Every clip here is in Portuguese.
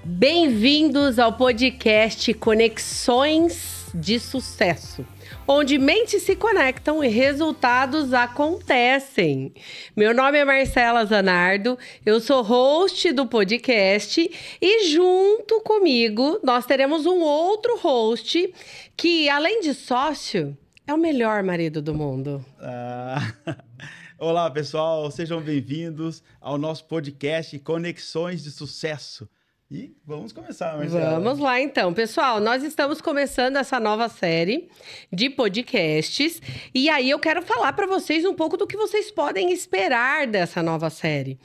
Bem-vindos ao podcast Conexões de Sucesso, onde mentes se conectam e resultados acontecem. Meu nome é Marcela Zanardo, eu sou host do podcast e junto comigo nós teremos um outro host que, além de sócio, é o melhor marido do mundo. Olá, pessoal, sejam bem-vindos ao nosso podcast Conexões de Sucesso. E vamos começar, Marcela. Vamos lá, então. Pessoal, nós estamos começando essa nova série de podcasts. E aí eu quero falar para vocês um pouco do que vocês podem esperar dessa nova série.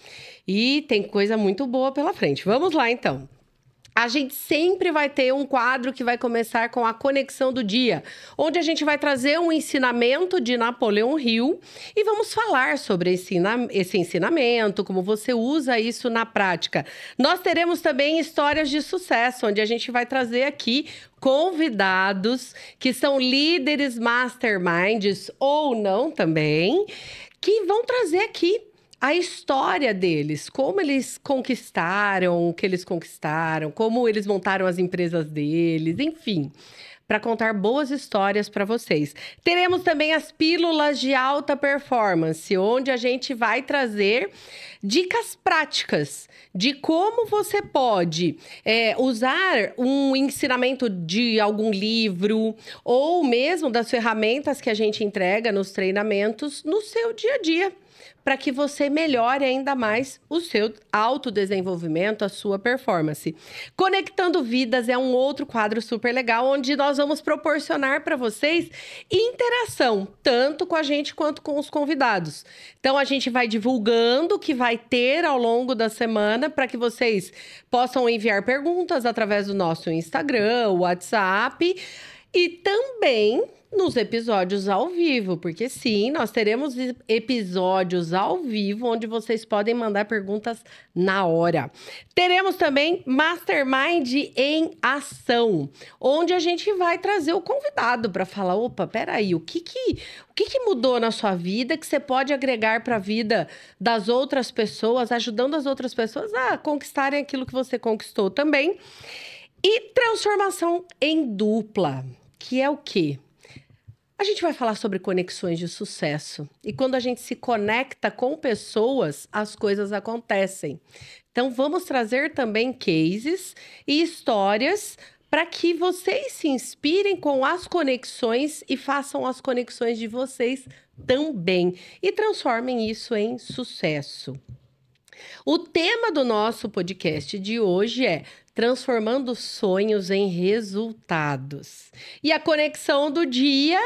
E tem coisa muito boa pela frente. Vamos lá, então. A gente sempre vai ter um quadro que vai começar com a Conexão do Dia, onde a gente vai trazer um ensinamento de Napoleão Hill e vamos falar sobre esse ensinamento, como você usa isso na prática. Nós teremos também histórias de sucesso, onde a gente vai trazer aqui convidados que são líderes masterminds ou não também, que vão trazer aqui a história deles, como eles conquistaram o que eles conquistaram, como eles montaram as empresas deles, enfim, para contar boas histórias para vocês. Teremos também as pílulas de alta performance, onde a gente vai trazer dicas práticas de como você pode usar um ensinamento de algum livro ou mesmo das ferramentas que a gente entrega nos treinamentos no seu dia a dia, para que você melhore ainda mais o seu autodesenvolvimento, a sua performance. Conectando Vidas é um outro quadro super legal, onde nós vamos proporcionar para vocês interação, tanto com a gente quanto com os convidados. Então, a gente vai divulgando o que vai ter ao longo da semana, para que vocês possam enviar perguntas através do nosso Instagram, WhatsApp e também nos episódios ao vivo, porque sim, nós teremos episódios ao vivo onde vocês podem mandar perguntas na hora. Teremos também Mastermind em Ação, onde a gente vai trazer o convidado para falar, opa, peraí, o que mudou na sua vida que você pode agregar para a vida das outras pessoas, ajudando as outras pessoas a conquistarem aquilo que você conquistou também. E transformação em dupla, que é o quê? A gente vai falar sobre conexões de sucesso. E quando a gente se conecta com pessoas, as coisas acontecem. Então, vamos trazer também cases e histórias para que vocês se inspirem com as conexões e façam as conexões de vocês também. E transformem isso em sucesso. O tema do nosso podcast de hoje é transformando sonhos em resultados. E a conexão do dia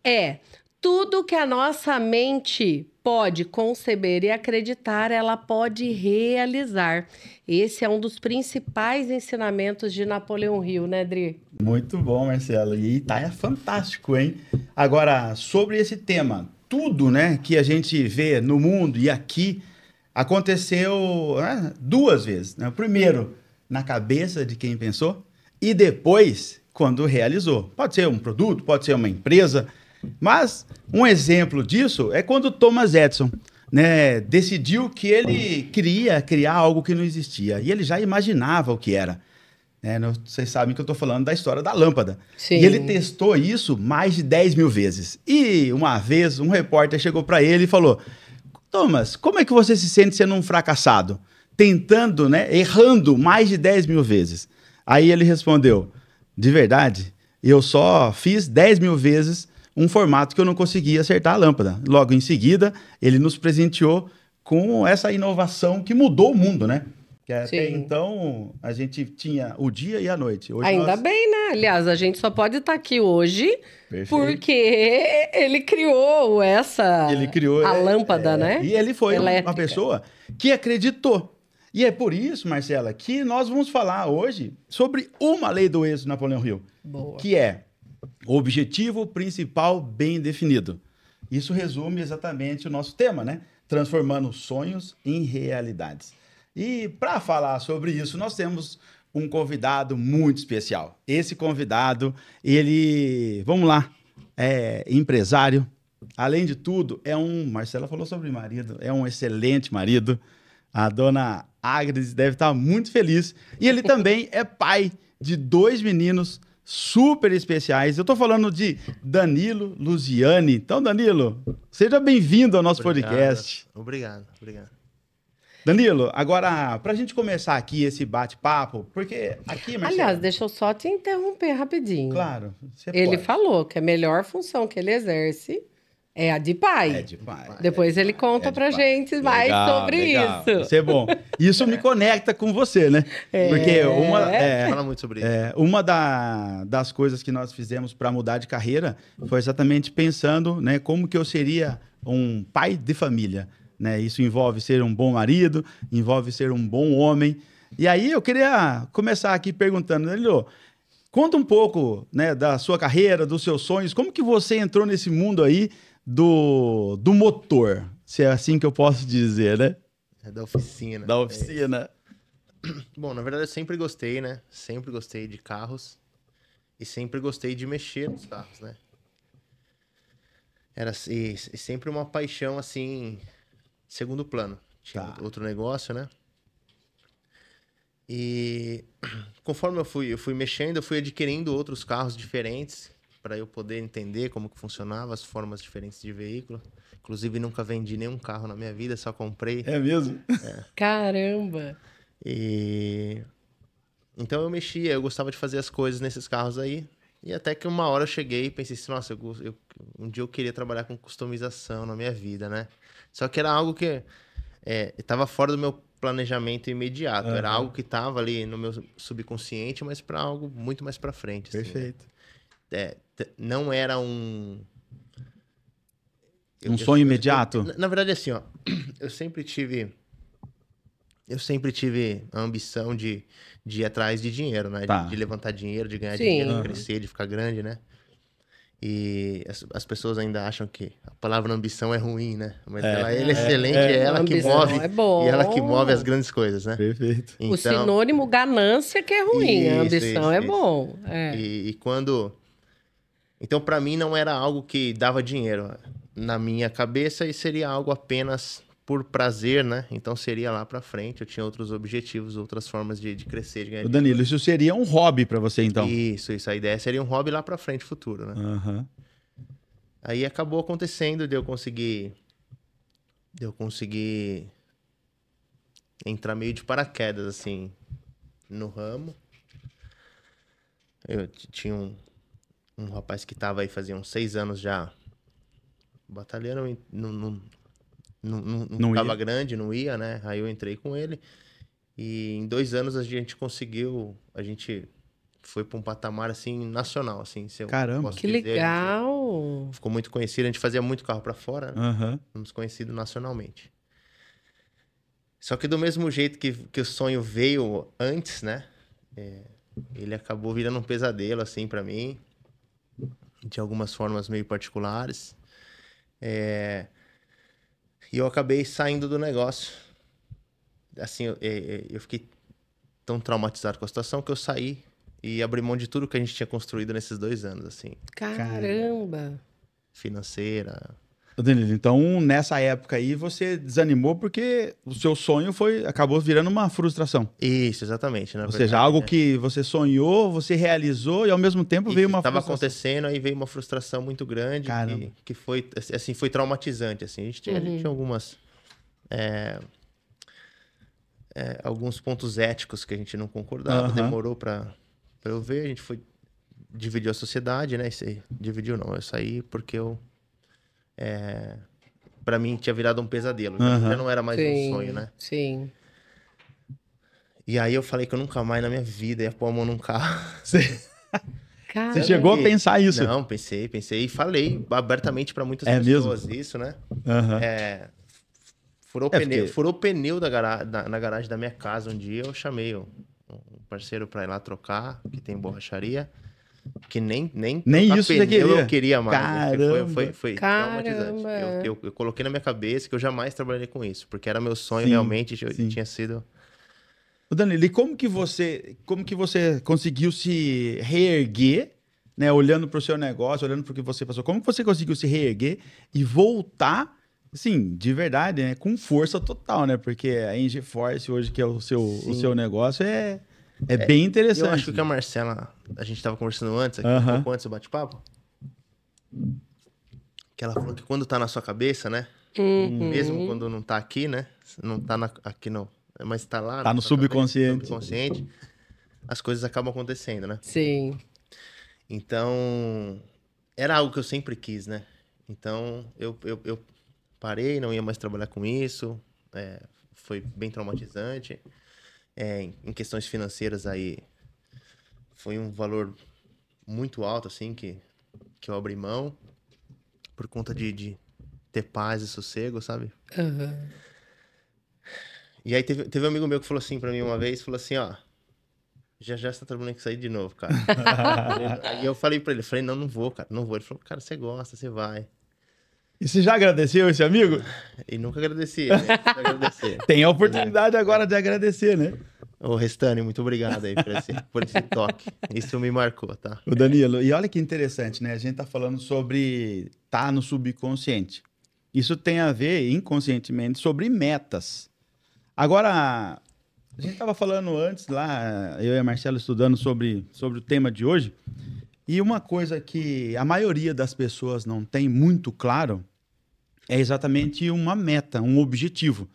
é tudo que a nossa mente pode conceber e acreditar, ela pode realizar. Esse é um dos principais ensinamentos de Napoleão Hill, né, Dri? Muito bom, Marcelo. E tá fantástico, hein? Agora, sobre esse tema, tudo, né, que a gente vê no mundo e aqui aconteceu duas vezes, né? Primeiro, na cabeça de quem pensou e depois, quando realizou. Pode ser um produto, pode ser uma empresa, mas um exemplo disso é quando Thomas Edison, né, decidiu que ele queria criar algo que não existia e ele já imaginava o que era. Vocês sabem que eu estou falando da história da lâmpada. Sim. E ele testou isso mais de 10 mil vezes. E uma vez um repórter chegou para ele e falou: Thomas, como é que você se sente sendo um fracassado? Tentando, errando mais de 10 mil vezes. Aí ele respondeu: de verdade, eu só fiz 10 mil vezes um formato que eu não conseguia acertar a lâmpada. Logo em seguida, ele nos presenteou com essa inovação que mudou o mundo, né? Que até então a gente tinha o dia e a noite. Hoje ainda bem, né? Aliás, a gente só pode estar aqui hoje porque ele criou a lâmpada, né? E ele foi elétrica. Uma pessoa que acreditou. E é por isso, Marcela, que nós vamos falar hoje sobre uma lei do êxito de Napoleão Hill. Boa. Que é o objetivo principal bem definido. Isso resume exatamente o nosso tema, né? Transformando sonhos em realidades. E para falar sobre isso, nós temos um convidado muito especial. Esse convidado, vamos lá, é empresário. Além de tudo, Marcela falou sobre marido, é um excelente marido. A dona Agnes deve estar muito feliz. E ele também é pai de 2 meninos super especiais. Eu estou falando de Danilo Luziani. Então, Danilo, seja bem-vindo ao nosso podcast. Obrigado. Danilo, agora, para a gente começar aqui esse bate-papo, porque aqui, Marcelo... Aliás, deixa eu só te interromper rapidinho. Claro, você Ele pode. falou que a melhor função que ele exerce é a de pai. É de pai. Depois ele conta pra gente mais sobre isso. Isso é bom. Isso me conecta com você, né? Porque Fala muito sobre isso. uma das coisas que nós fizemos para mudar de carreira foi exatamente pensando, né, como que eu seria um pai de família, né? Isso envolve ser um bom marido, envolve ser um bom homem. E aí eu queria começar aqui perguntando, Danilo, conta um pouco, né, da sua carreira, dos seus sonhos, como que você entrou nesse mundo aí do motor, se é assim que eu posso dizer, né? É da oficina. Da oficina. Bom, na verdade eu sempre gostei, né? Sempre gostei de carros e sempre gostei de mexer nos carros, né? Era e sempre uma paixão, assim, segundo plano. Tinha outro negócio, né? E conforme eu fui mexendo, eu fui adquirindo outros carros diferentes para eu poder entender como que funcionava, as formas diferentes de veículo. Inclusive, nunca vendi nenhum carro na minha vida, só comprei. É mesmo? Caramba! Então eu mexia, eu gostava de fazer as coisas nesses carros aí. E até que uma hora eu cheguei e pensei assim, nossa, um dia eu queria trabalhar com customização na minha vida, né? Só que era algo que estava fora do meu planejamento imediato. Era algo que estava ali no meu subconsciente, mas para algo muito mais para frente. Assim, perfeito. Né? Não era um sonho imediato? Na verdade, assim, ó, eu sempre tive a ambição de ir atrás de dinheiro, né? Tá. De levantar dinheiro, de ganhar Sim. dinheiro, de crescer, de ficar grande, né? E as pessoas ainda acham que a palavra ambição é ruim, né? Mas ela é excelente, é ela que Ambição move. é bom. E ela que move as grandes coisas, né? Perfeito. O sinônimo ganância que é ruim, a ambição é bom. É. E quando... Então, para mim, não era algo que dava dinheiro na minha cabeça e seria algo apenas por prazer, né? Então, seria lá para frente. Eu tinha outros objetivos, outras formas de crescer, de ganhar O Danilo, isso seria um hobby para você, então? Isso. A ideia seria um hobby lá para frente, futuro, né? Uhum. Aí acabou acontecendo de eu conseguir entrar meio de paraquedas, assim, no ramo. Eu tinha um rapaz que estava aí fazia uns 6 anos já batalhando, não estava grande, não ia, né? Aí eu entrei com ele e em 2 anos a gente foi para um patamar, assim, nacional, assim. Se eu Caramba, posso Que dizer, legal! ficou muito conhecido, a gente fazia muito carro para fora, né? Uhum. Fomos conhecidos nacionalmente. Só que do mesmo jeito que o sonho veio antes, né? Ele acabou virando um pesadelo, assim, para mim. De algumas formas meio particulares. E eu acabei saindo do negócio. Assim, eu fiquei tão traumatizado com a situação que eu saí e abri mão de tudo que a gente tinha construído nesses 2 anos, assim. Caramba! Ô, Financeira. Danilo, então nessa época aí você desanimou porque o seu sonho acabou virando uma frustração. Isso, exatamente. Ou seja, algo que você sonhou, você realizou e ao mesmo tempo veio uma Estava frustração. acontecendo, aí veio uma frustração muito grande que foi, assim, foi traumatizante, assim. A gente tinha algumas... alguns pontos éticos que a gente não concordava, demorou para eu ver, a gente dividiu a sociedade, né? Dividiu não, eu saí porque para mim tinha virado um pesadelo, já não era mais um sonho, né? Sim. E aí eu falei que eu nunca mais na minha vida ia pôr a mão num carro. Você chegou a pensar isso? Não, pensei e falei abertamente para muitas mesmo? pessoas isso, né? Uhum. Furou o pneu na garagem da minha casa um dia, eu chamei um parceiro para ir lá trocar, que tem borracharia, que nem isso você queria. Eu queria mais. Caramba. Foi traumatizante. Eu coloquei na minha cabeça que eu jamais trabalharia com isso, porque era meu sonho, realmente, tinha sido... Danilo, e como que você conseguiu se reerguer, né, olhando para o seu negócio, olhando para o que você passou, como que você conseguiu se reerguer e voltar Sim, de verdade, né? Com força total, né? Porque a Engeforce hoje, que é o seu negócio, é bem interessante. Eu acho que a Marcela, a gente tava conversando antes, aqui, um pouco antes do bate-papo, que ela falou que quando tá na sua cabeça, né? Mesmo quando não tá aqui, né? Não tá aqui não, mas tá lá. Tá no subconsciente. Subconsciente, as coisas acabam acontecendo, né? Sim. Então, era algo que eu sempre quis, né? Então, eu parei, não ia mais trabalhar com isso. Foi bem traumatizante. Em questões financeiras aí, foi um valor muito alto, assim, que eu abri mão. Por conta de ter paz e sossego, sabe? E aí teve um amigo meu que falou assim pra mim uma vez, falou assim, ó, já você tá trabalhando com isso aí de novo, cara. Aí eu falei pra ele, não vou, cara, não vou. Ele falou, cara, você gosta, você vai. E você já agradeceu esse amigo? E nunca agradeci, né? Tem a oportunidade agora de agradecer, né? Ô, Restani, muito obrigado aí por esse toque. Isso me marcou, tá? O Danilo, e olha que interessante, né? A gente tá falando sobre tá no subconsciente. Isso tem a ver, inconscientemente, sobre metas. Agora, a gente tava falando antes lá, eu e a Marcela estudando sobre o tema de hoje, e uma coisa que a maioria das pessoas não tem muito claro é exatamente uma meta, um objetivo.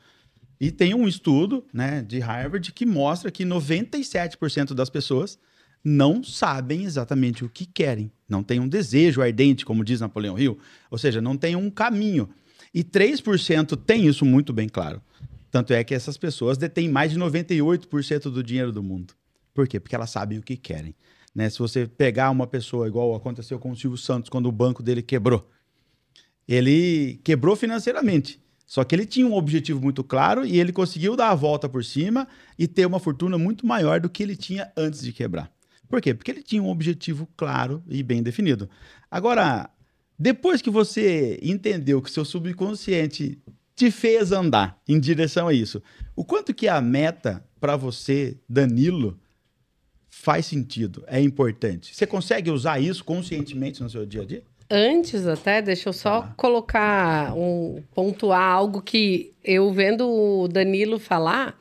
E tem um estudo, né, de Harvard que mostra que 97% das pessoas não sabem exatamente o que querem. Não tem um desejo ardente, como diz Napoleão Hill. Ou seja, não tem um caminho. E 3% tem isso muito bem claro. Tanto é que essas pessoas detêm mais de 98% do dinheiro do mundo. Por quê? Porque elas sabem o que querem. Né? Se você pegar uma pessoa, igual aconteceu com o Silvio Santos, quando o banco dele quebrou. Ele quebrou financeiramente. Só que ele tinha um objetivo muito claro e ele conseguiu dar a volta por cima e ter uma fortuna muito maior do que ele tinha antes de quebrar. Por quê? Porque ele tinha um objetivo claro e bem definido. Agora, depois que você entendeu que seu subconsciente te fez andar em direção a isso, o quanto que a meta para você, Danilo, faz sentido, é importante? Você consegue usar isso conscientemente no seu dia a dia? Antes até, deixa eu só pontuar algo que eu vendo o Danilo falar,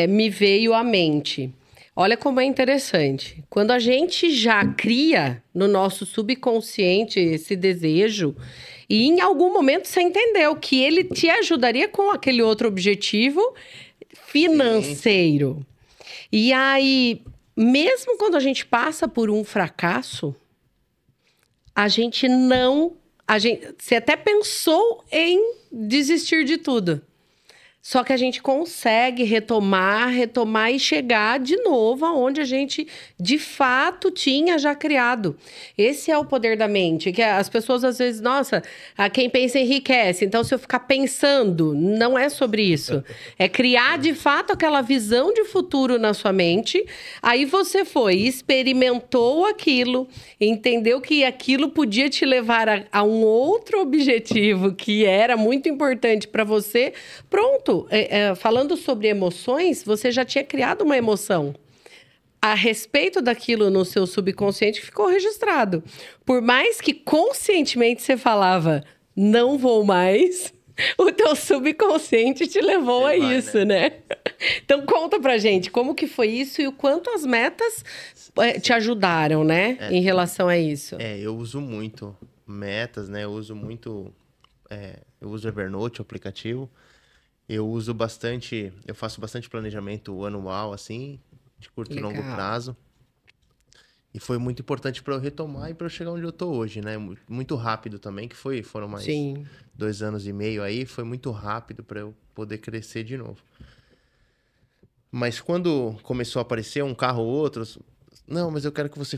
me veio à mente. Olha como é interessante. Quando a gente já cria no nosso subconsciente esse desejo, e em algum momento você entendeu que ele te ajudaria com aquele outro objetivo financeiro. E aí, mesmo quando a gente passa por um fracasso, você até pensou em desistir de tudo. Só que a gente consegue retomar e chegar de novo aonde a gente, de fato, tinha já criado. Esse é o poder da mente. Que as pessoas, às vezes, nossa, quem pensa enriquece. Então, se eu ficar pensando, não é sobre isso. É criar, de fato, aquela visão de futuro na sua mente. Aí você experimentou aquilo, entendeu que aquilo podia te levar a um outro objetivo que era muito importante para você. Pronto. Falando sobre emoções, você já tinha criado uma emoção a respeito daquilo no seu subconsciente que ficou registrado. Por mais que conscientemente você falava, não vou mais, o teu subconsciente te levou a isso, né? Então conta pra gente, como que foi isso e o quanto as metas te ajudaram, né? Em relação a isso. Eu uso muito metas, né? Eu uso Evernote, o aplicativo. Eu faço bastante planejamento anual, assim, de curto e longo prazo. E foi muito importante para eu retomar e para eu chegar onde eu tô hoje, né? Muito rápido também, foram mais 2 anos e meio aí, foi muito rápido para eu poder crescer de novo. Mas quando começou a aparecer um carro ou outro, não, mas eu quero que você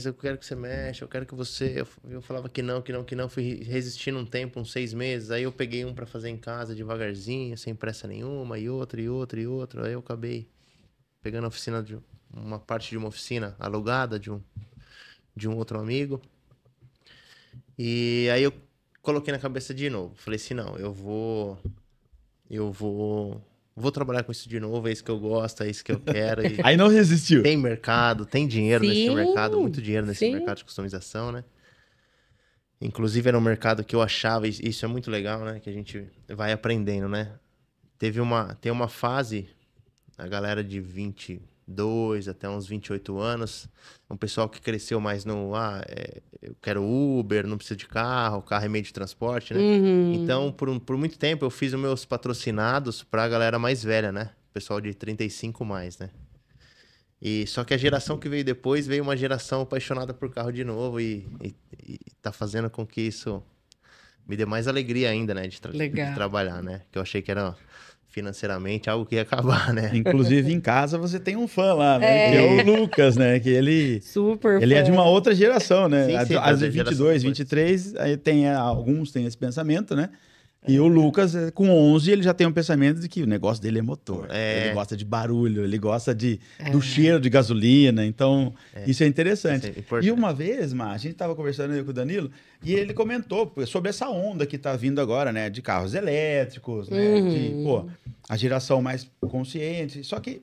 eu quero que você mexa, eu quero que você... Eu falava que não, fui resistindo um tempo, uns 6 meses, aí eu peguei um para fazer em casa devagarzinho, sem pressa nenhuma, e outro, aí eu acabei pegando uma parte de uma oficina alugada de um outro amigo, e aí eu coloquei na cabeça de novo, falei assim, não, eu vou trabalhar com isso de novo, é isso que eu gosto, é isso que eu quero. E aí não resistiu. Tem mercado, tem dinheiro nesse mercado, muito dinheiro nesse mercado de customização, né? Inclusive era um mercado que eu achava, e isso é muito legal, né? Que a gente vai aprendendo, né? Tem uma fase, a galera de 22 até uns 28 anos, um pessoal que cresceu mais no, eu quero Uber, não preciso de carro, carro é meio de transporte, né? Então, por muito tempo, eu fiz os meus patrocinados pra galera mais velha, né? Pessoal de 35 mais, né? E só que a geração que veio depois, veio uma geração apaixonada por carro de novo e tá fazendo com que isso me dê mais alegria ainda, né? De trabalhar, né? Que eu achei que era financeiramente algo que ia acabar, né? Inclusive, em casa, você tem um fã lá, né? Que é o Lucas, né? Que ele... Super Ele fã. é de uma outra geração, né? Sim, As de 22, 23, aí alguns têm esse pensamento, né? E o Lucas, com 11, ele já tem um pensamento de que o negócio dele é motor. Ele gosta de barulho, ele gosta do cheiro de gasolina. Então, isso é interessante. Isso é e uma vez, a gente estava conversando aí com o Danilo, e ele comentou sobre essa onda que está vindo agora, né? De carros elétricos, né? De, a geração mais consciente. Só que...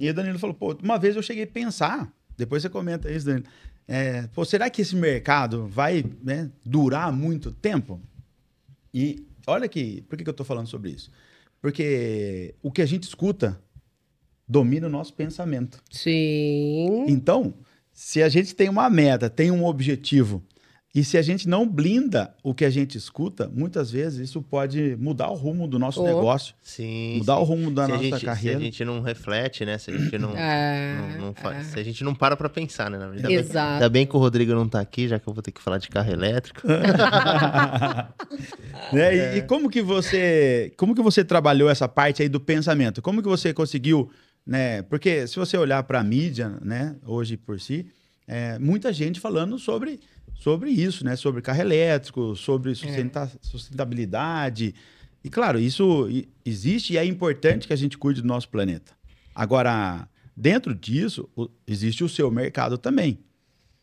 E o Danilo falou, uma vez eu cheguei a pensar, depois você comenta isso, Danilo, será que esse mercado vai, né, durar muito tempo? E olha aqui, por que eu estou falando sobre isso? Porque o que a gente escuta domina o nosso pensamento. Sim. Então, se a gente tem uma meta, tem um objetivo, e se a gente não blinda o que a gente escuta, muitas vezes isso pode mudar o rumo do nosso negócio, mudar o rumo da nossa carreira. Se a gente não reflete, né? Se a gente não faz, se a gente não para pensar, né? Na verdade, Exato. Ainda bem que o Rodrigo não tá aqui, já que eu vou ter que falar de carro elétrico. Né? E como que você trabalhou essa parte aí do pensamento? Como que você conseguiu, né? Porque se você olhar para a mídia, né, hoje por si, muita gente falando sobre isso, né? Sobre carro elétrico, sobre sustentabilidade. E, claro, isso existe e é importante que a gente cuide do nosso planeta. Agora, dentro disso, existe o seu mercado também,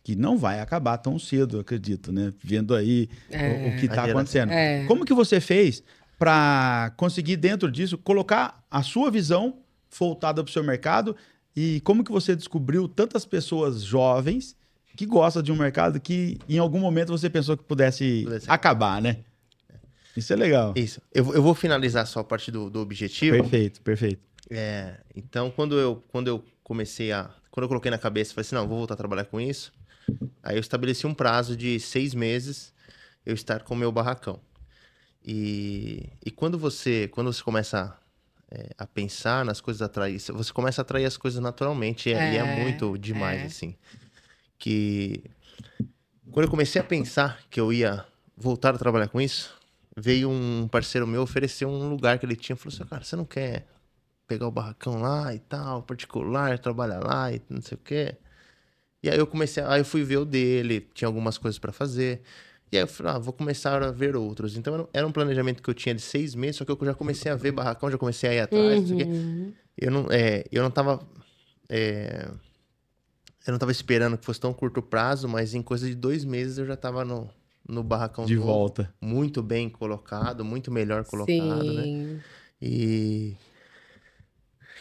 que não vai acabar tão cedo, eu acredito, né? Vendo aí o que está acontecendo. Como que você fez para conseguir, dentro disso, colocar a sua visão voltada para o seu mercado? E como que você descobriu tantas pessoas jovens que gosta de um mercado que em algum momento você pensou que pudesse acabar, né? Isso é legal. Isso. Eu vou finalizar só a parte do objetivo. Perfeito. Então, quando eu coloquei na cabeça, falei assim, não, vou voltar a trabalhar com isso. Aí eu estabeleci um prazo de 6 meses eu estar com o meu barracão. E quando você começa a pensar nas coisas, você começa a atrair as coisas naturalmente. E é muito demais, assim. Que quando eu comecei a pensar que eu ia voltar a trabalhar com isso, veio um parceiro meu oferecer um lugar que ele tinha. Falou assim, cara, você não quer pegar o barracão lá e tal, particular, trabalhar lá e não sei o quê? E aí eu fui ver o dele, tinha algumas coisas para fazer. E aí eu falei, vou começar a ver outros. Então era um planejamento que eu tinha de 6 meses, só que eu já comecei a ver barracão, já comecei a ir atrás, não sei o quê. Eu não tava esperando que fosse tão curto prazo, mas em coisa de 2 meses eu já tava no barracão de volta. Muito bem colocado, muito melhor colocado, né? E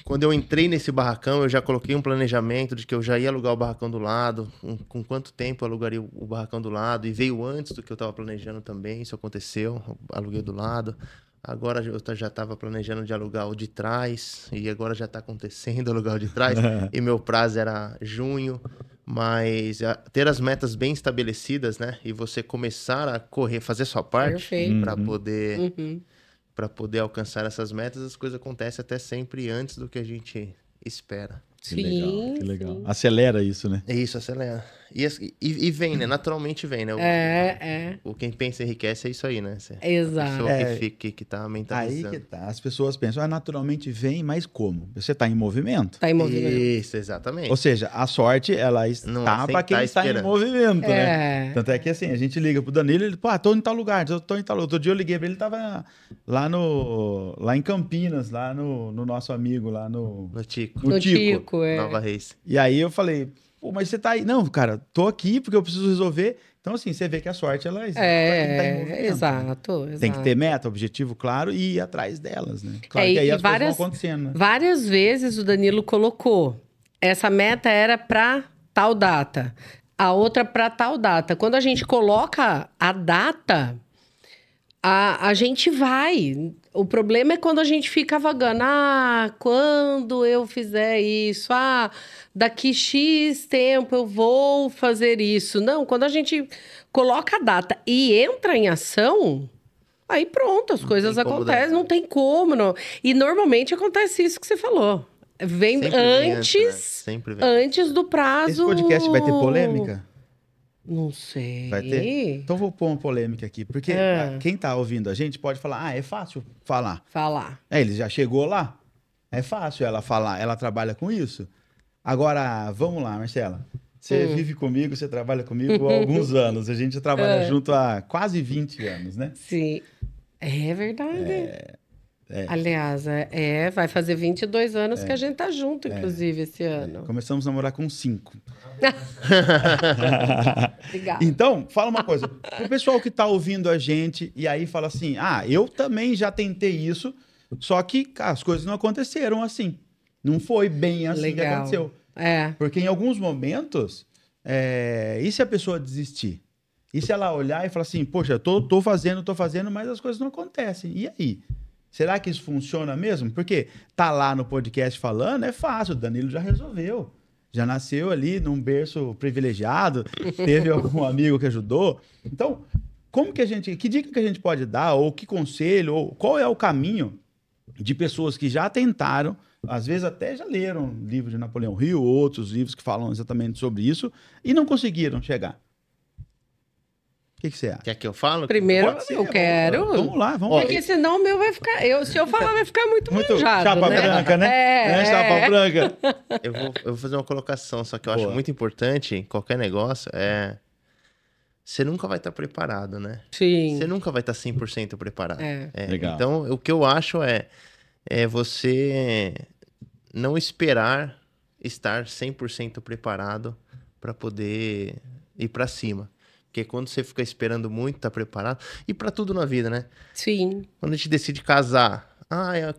quando eu entrei nesse barracão, eu já coloquei um planejamento de que eu já ia alugar o barracão do lado, com quanto tempo eu alugaria o barracão do lado, e veio antes do que eu tava planejando também, isso aconteceu, aluguei do lado. Agora eu já estava planejando de alugar o de trás, e agora já está acontecendo alugar o de trás, e meu prazo era junho, mas ter as metas bem estabelecidas, né? E você começar a correr, fazer sua parte para poder alcançar essas metas, as coisas acontecem até sempre antes do que a gente espera. Que legal. Acelera isso, né? Isso, acelera. E vem, né? Naturalmente vem, né? Quem pensa enriquece é isso aí, né? Exato. A pessoa que tá mentalizando. Aí que tá. As pessoas pensam, naturalmente vem, mas como? Você tá em movimento. Tá em movimento. Isso, exatamente. Ou seja, a sorte, ela está para quem está em movimento, né? Tanto é que assim, a gente liga pro Danilo, ele, tô em tal lugar, tô em tal lugar. Outro dia eu liguei pra ele, ele tava lá em Campinas, lá no nosso amigo, lá no Tico. No Tico. Nova Reis. E aí eu falei, mas você tá aí? Não, cara, tô aqui porque eu preciso resolver. Então, assim, você vê que a sorte, ela existe pra quem tá em movimento. Exato. Tem que ter meta, objetivo claro e ir atrás delas, né? Claro que aí as coisas vão acontecendo, né? Várias vezes o Danilo colocou, essa meta era pra tal data. a outra para tal data. Quando a gente coloca a data, a gente vai. O problema é quando a gente fica vagando. Ah, quando eu fizer isso? Ah, daqui X tempo eu vou fazer isso. Não, quando a gente coloca a data e entra em ação, aí pronto, as coisas acontecem. Não tem como, não. E normalmente acontece isso que você falou. Vem antes, né? Sempre vem. Antes do prazo. Esse podcast vai ter polêmica? Não sei. Vai ter? Então vou pôr uma polêmica aqui. Porque quem tá ouvindo a gente pode falar, ah, é fácil falar. Falar. Ele já chegou lá. É fácil ela falar, ela trabalha com isso. Agora, vamos lá, Marcela. Você vive comigo, você trabalha comigo há alguns anos. A gente trabalha junto há quase 20 anos, né? Sim. É verdade. Aliás, vai fazer 22 anos que a gente tá junto, inclusive, esse ano. Começamos a namorar com 5. Obrigada. Então, fala uma coisa. O pessoal que tá ouvindo a gente e aí fala assim, ah, eu também já tentei isso, só que as coisas não aconteceram assim. Não foi bem assim que aconteceu. Porque em alguns momentos, e se a pessoa desistir? E se ela olhar e falar assim, poxa, tô fazendo, mas as coisas não acontecem. E aí? Será que isso funciona mesmo? Porque tá lá no podcast falando, é fácil, o Danilo já resolveu. Já nasceu ali num berço privilegiado, teve algum amigo que ajudou. Então, que dica que a gente pode dar, ou que conselho, ou qual é o caminho de pessoas que já tentaram, às vezes até já leram livro de Napoleão Hill, outros livros que falam exatamente sobre isso, e não conseguiram chegar? O que você acha? Quer que eu fale? Primeiro, eu quero. Vamos lá, vamos lá. Porque senão o meu vai ficar... se eu falar, vai ficar muito manjado, chapa né? branca, né? Chapa branca. Eu vou fazer uma colocação, só que eu acho muito importante em qualquer negócio, você nunca vai estar preparado, né? Sim. Você nunca vai estar 100% preparado. Legal. Então, o que eu acho é você não esperar estar 100% preparado para poder ir para cima. Porque quando você fica esperando muito, tá preparado. E para tudo na vida, né? Sim. Quando a gente decide casar,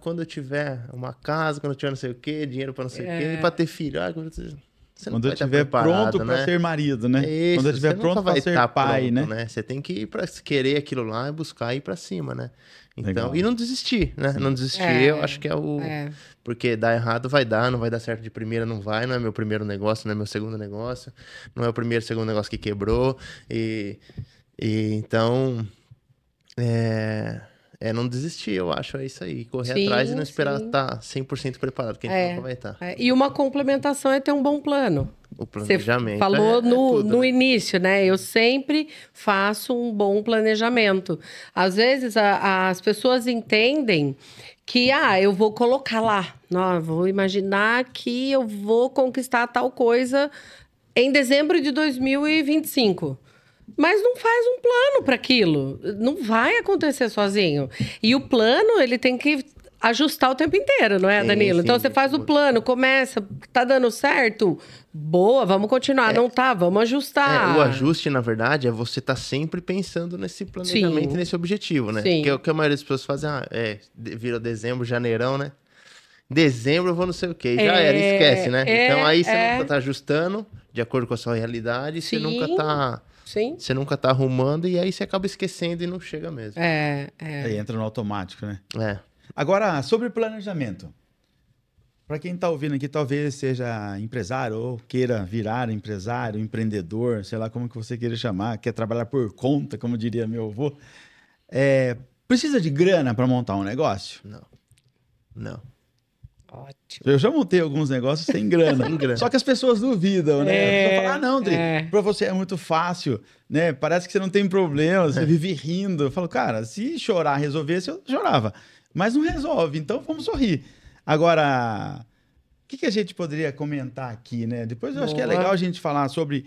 quando eu tiver uma casa, quando eu tiver não sei o quê, dinheiro para não sei o quê, e para ter filho. Você não quando vai eu estiver pronto para ser marido, né? Isso, quando eu estiver pronto para ser pai, pronto, né? Você tem que ir para querer aquilo lá e buscar ir para cima, né? Então, legal. E não desistir, né? Não desistir, eu acho que é o... Porque dar errado vai dar, não vai dar certo de primeira, não é meu primeiro negócio, não é meu segundo negócio, não é o primeiro, segundo negócio que quebrou, então, não desistir, eu acho, é isso aí, correr atrás e não esperar estar 100% preparado, porque a gente nunca vai estar. E uma complementação é ter um bom plano. O planejamento. Você falou tudo, no né? início, né? Eu sempre faço um bom planejamento. Às vezes as pessoas entendem que, eu vou colocar lá. Não, vou imaginar que eu vou conquistar tal coisa em dezembro de 2025. Mas não faz um plano para aquilo. Não vai acontecer sozinho. E o plano, ele tem que ajustar o tempo inteiro, não é, Danilo? Então, você faz o plano, começa, tá dando certo? Boa, vamos continuar. Não tá, vamos ajustar. O ajuste, na verdade, é você estar sempre pensando nesse planejamento, nesse objetivo, né? Sim. Porque o que a maioria das pessoas fazem, vira dezembro, janeirão, né? Dezembro eu vou não sei o quê. Já era, esquece, né? Então, aí você nunca tá ajustando de acordo com a sua realidade, você nunca tá... Sim. Você nunca tá arrumando e aí você acaba esquecendo e não chega mesmo. Aí entra no automático, né? Agora, sobre planejamento. Para quem está ouvindo aqui, talvez seja empresário ou queira virar empresário, empreendedor, sei lá como que você queira chamar, quer trabalhar por conta, como diria meu avô. Precisa de grana para montar um negócio? Não. Ótimo. Eu já montei alguns negócios sem grana. Só que as pessoas duvidam, né? As pessoas falam, não, Dri, para você é muito fácil, né? Parece que você não tem problema, você vive rindo. Eu falo, cara, se chorar resolvesse, eu chorava. Mas não resolve, então vamos sorrir. Agora, o que a gente poderia comentar aqui, né? Depois eu acho que é legal a gente falar sobre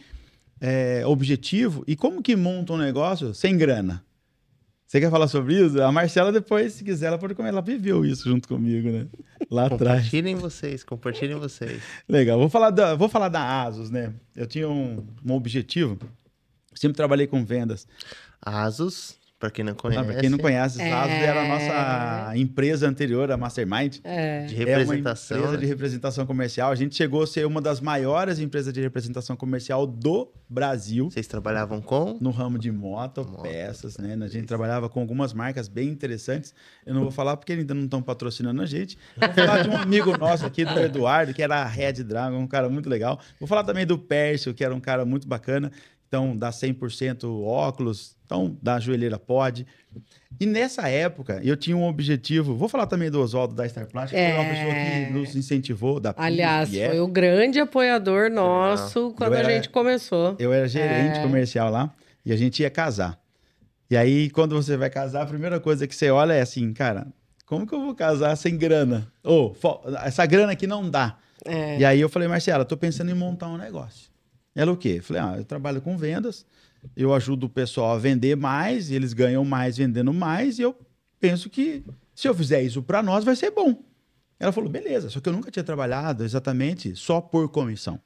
objetivo e como que monta um negócio sem grana. Você quer falar sobre isso? A Marcela, depois, se quiser, ela pode comer. Ela viveu isso junto comigo, né? Lá atrás. Compartilhem vocês. Legal. Vou falar da Asus, né? Eu tinha um objetivo. Sempre trabalhei com vendas. Asus, Pra quem não conhece. Pra quem não conhece, Zazo era a nossa empresa anterior, a Mastermind. De representação. É uma empresa de né? representação comercial. A gente chegou a ser uma das maiores empresas de representação comercial do Brasil. Vocês trabalhavam com? No ramo de moto, peças, né? A gente trabalhava com algumas marcas bem interessantes. Eu não vou falar porque ainda não estão patrocinando a gente. Vou falar de um amigo nosso aqui, do Eduardo, que era a Red Dragon, um cara muito legal. Vou falar também do Pércio, que era um cara muito bacana. Então, dá 100% óculos. Então, da joelheira pode. E nessa época, eu tinha um objetivo. Vou falar também do Oswaldo da Star Plastic, que foi uma pessoa que nos incentivou. Aliás, foi o grande apoiador nosso quando a gente começou. Eu era gerente comercial lá e a gente ia casar. E aí, quando você vai casar, a primeira coisa que você olha é assim, cara, como que eu vou casar sem grana? Essa grana aqui não dá. E aí eu falei, Marcela, tô pensando em montar um negócio. Ela o quê? Falei, eu trabalho com vendas, eu ajudo o pessoal a vender mais, eles ganham mais vendendo mais, e eu penso que se eu fizer isso para nós vai ser bom. Ela falou, beleza, só que eu nunca tinha trabalhado exatamente só por comissão.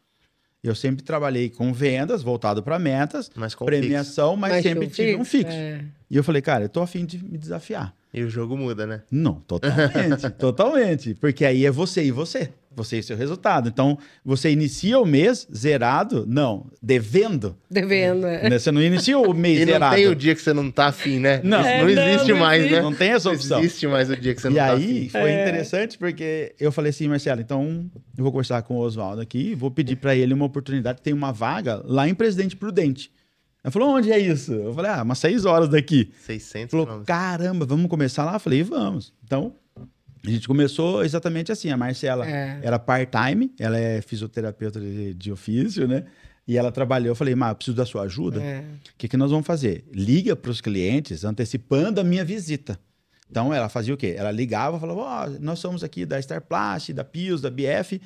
Eu sempre trabalhei com vendas, voltado para metas, premiação, mas sempre tive um fixo. E eu falei, cara, eu tô a fim de me desafiar. E o jogo muda, né? Não, totalmente, totalmente. Porque aí é você e você. Você e seu resultado. Então, você inicia o mês zerado? Não, devendo. Devendo, Você não inicia o mês zerado. E não tem o dia que você não tá afim, né? Não, não existe mais, né? Não tem essa opção. Não existe mais o dia que você não tá afim. E aí, foi interessante porque eu falei assim, Marcelo, então eu vou conversar com o Oswaldo aqui, vou pedir para ele uma oportunidade, tem uma vaga lá em Presidente Prudente. Ela falou, onde é isso? Eu falei, umas 6 horas daqui. 600 falou, quilômetros. caramba, vamos começar lá? Eu falei, vamos. Então, a gente começou exatamente assim. A Marcela era part-time, ela é fisioterapeuta de ofício, né? E ela trabalhou. Eu falei, eu preciso da sua ajuda. O que nós vamos fazer? Liga para os clientes antecipando a minha visita. Então, ela fazia o quê? Ela ligava e falava, nós somos aqui da Star Plastic, da Pius, da BF...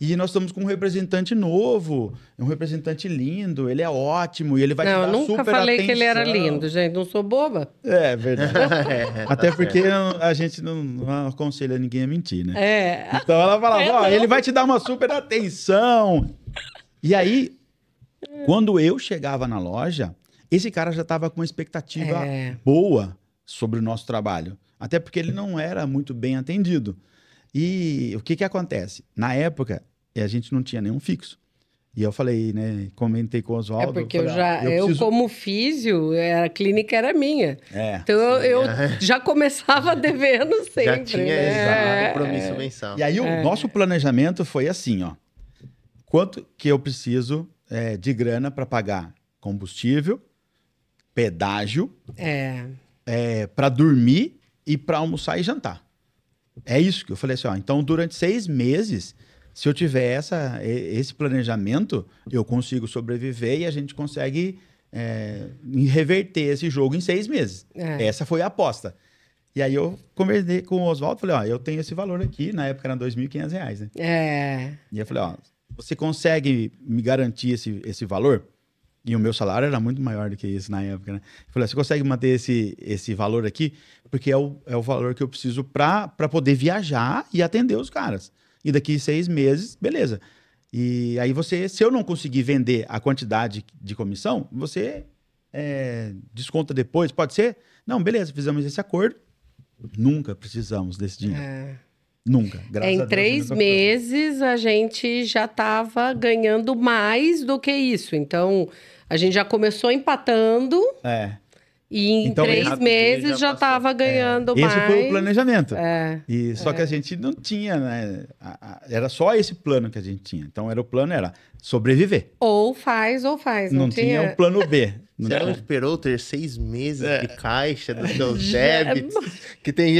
E nós estamos com um representante novo, um representante lindo, ele é ótimo e ele vai te dar super atenção. Eu nunca falei que ele era lindo, gente, não sou boba. É verdade. Até porque a gente não aconselha ninguém a mentir, né? Então ela falava, ele vai te dar uma super atenção. E aí, quando eu chegava na loja, esse cara já estava com uma expectativa boa sobre o nosso trabalho. Até porque ele não era muito bem atendido. E o que acontece? Na época, a gente não tinha nenhum fixo. E eu falei, né? Comentei com o Oswaldo. Porque eu como físio, a clínica era minha. Então eu já começava devendo sempre. Já tinha compromisso mensal. E aí o nosso planejamento foi assim, quanto que eu preciso de grana para pagar combustível, pedágio, para dormir e para almoçar e jantar. É isso que eu falei assim, então durante 6 meses, se eu tiver esse planejamento, eu consigo sobreviver e a gente consegue reverter esse jogo em 6 meses. Essa foi a aposta. E aí eu conversei com o Oswaldo, falei, eu tenho esse valor aqui, na época era R$2.500, né? E eu falei, você consegue me garantir esse valor? E o meu salário era muito maior do que isso na época, né? Eu falei, você consegue manter esse valor aqui? Porque é o valor que eu preciso para poder viajar e atender os caras. E daqui 6 meses, beleza. E aí se eu não conseguir vender a quantidade de comissão, você desconta depois, pode ser? Não, beleza, fizemos esse acordo. Nunca precisamos desse dinheiro. Nunca, graças a Deus. Em 3 meses, a gente já estava ganhando mais do que isso. Então, a gente já começou empatando. E em 3 meses já estava ganhando mais. Esse foi o planejamento. Só que a gente não tinha, né? Era só esse plano que a gente tinha. Então, o plano era sobreviver. Ou faz. Não tinha o plano B. Você não esperou ter 6 meses de caixa dos seus débitos? Que tem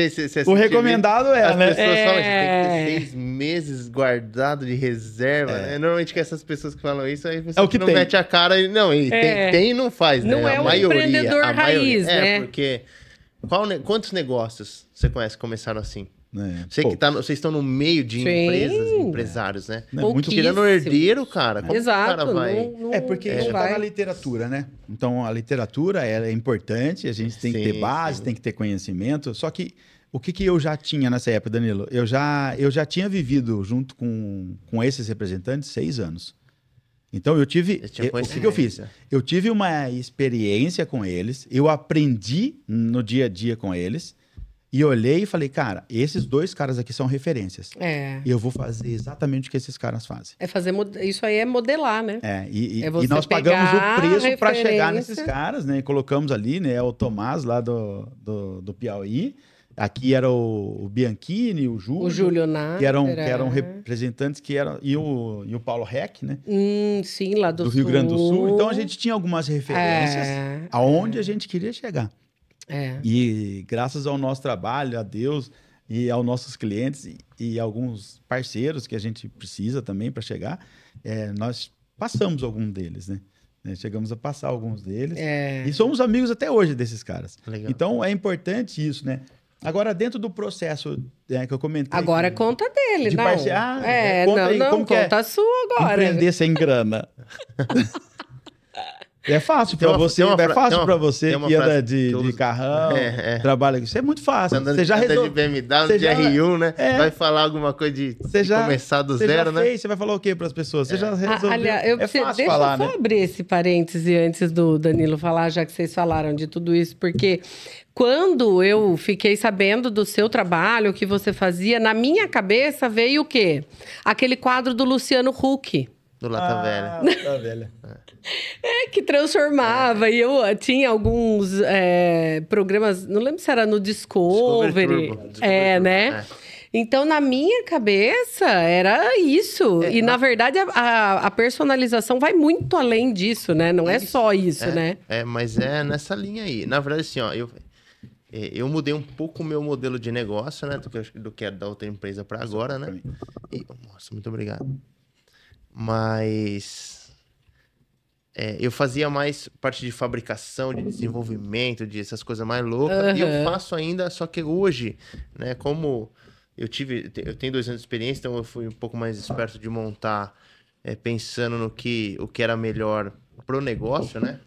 o recomendado né? As pessoas falam, você tem que ter 6 meses guardado de reserva. Normalmente que essas pessoas que falam isso, aí você o que não tem. mete a cara e não, tem e não faz, né? Não é um empreendedor raiz, né? Porque quantos negócios você conhece que começaram assim? Vocês estão no meio de empresários, né? Muito tirando herdeiro, cara. Como Exato. O cara vai... porque isso tá na literatura, né? Então, a literatura é importante, a gente tem que ter base, tem que ter conhecimento. Só que o que eu já tinha nessa época, Danilo? Eu já tinha vivido junto com esses representantes 6 anos. Então eu tive... Eu tinha o que eu fiz? conhecimento. Eu tive uma experiência com eles, eu aprendi no dia a dia com eles, e olhei e falei, cara, esses 2 caras aqui são referências. É. E eu vou fazer exatamente o que esses caras fazem. É fazer isso aí é modelar, né? E É você nós pagamos pegar o preço para chegar referência. nesses caras, né? E colocamos ali, né? O Tomás lá do Piauí. Aqui era o Bianchini, o Júlio. O Júlio Nájera. Que eram representantes e o Paulo Reck, né? Sim, lá do Rio Grande do Sul. Então a Sul. gente tinha algumas referências aonde a gente queria chegar. E graças ao nosso trabalho, a Deus e aos nossos clientes e alguns parceiros que a gente precisa também para chegar, nós passamos algum deles, né? Chegamos a passar alguns deles. E somos amigos até hoje desses caras. Legal. Então é importante isso, né? Agora, dentro do processo que eu comentei... Agora é conta dele, de não. conta aí, como que conta sua agora. empreender sem grana. É fácil Tem para uma- você, tem uma é fra- fácil tem uma- para você tem uma que anda frase de que eu uso. carrão, trabalha isso é muito fácil. Andando Você já anda resolveu. de BMW, você de já- R1, né? É. Vai falar alguma coisa de Você já começar do você já zero, né? fez, você vai falar o quê para as pessoas? Você já resolveu. Aliás, é fácil deixa falar, eu só né? abrir esse parêntese antes do Danilo falar, já que vocês falaram de tudo isso, porque quando eu fiquei sabendo do seu trabalho, o que você fazia, na minha cabeça veio o quê? Aquele quadro do Luciano Huck. Do Lata Velha. Tá velha. Que transformava. E eu tinha alguns programas, não lembro se era no Discovery. Turbo. Né? É. Então, na minha cabeça, era isso. E, na verdade, a personalização vai muito além disso, né? Não é só isso, né? Mas é nessa linha aí. Na verdade, assim, ó, eu mudei um pouco o meu modelo de negócio, né? Do que era da outra empresa para agora, né? Nossa, muito obrigado. Mas eu fazia mais parte de fabricação, de desenvolvimento, de essas coisas mais loucas. E eu faço ainda, só que hoje, né? Como eu tenho 2 anos de experiência, então eu fui um pouco mais esperto de montar, pensando no o que era melhor pro negócio, né?